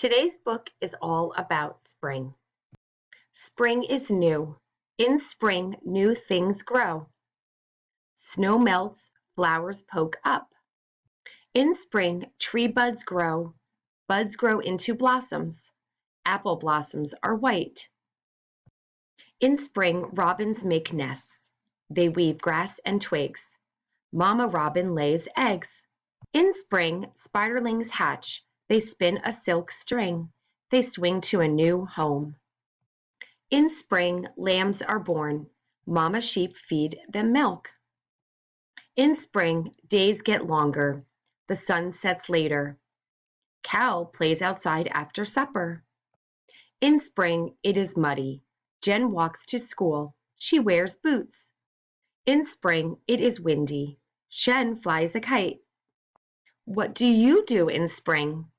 Today's book is all about spring. Spring is new. In spring, new things grow. Snow melts, flowers poke up. In spring, tree buds grow. Buds grow into blossoms. Apple blossoms are white. In spring, robins make nests. They weave grass and twigs. Mama robin lays eggs. In spring, spiderlings hatch. They spin a silk string. They swing to a new home. In spring, lambs are born. Mama sheep feed them milk. In spring, days get longer. The sun sets later. Cow plays outside after supper. In spring, it is muddy. Jen walks to school. She wears boots. In spring, it is windy. Shen flies a kite. What do you do in spring?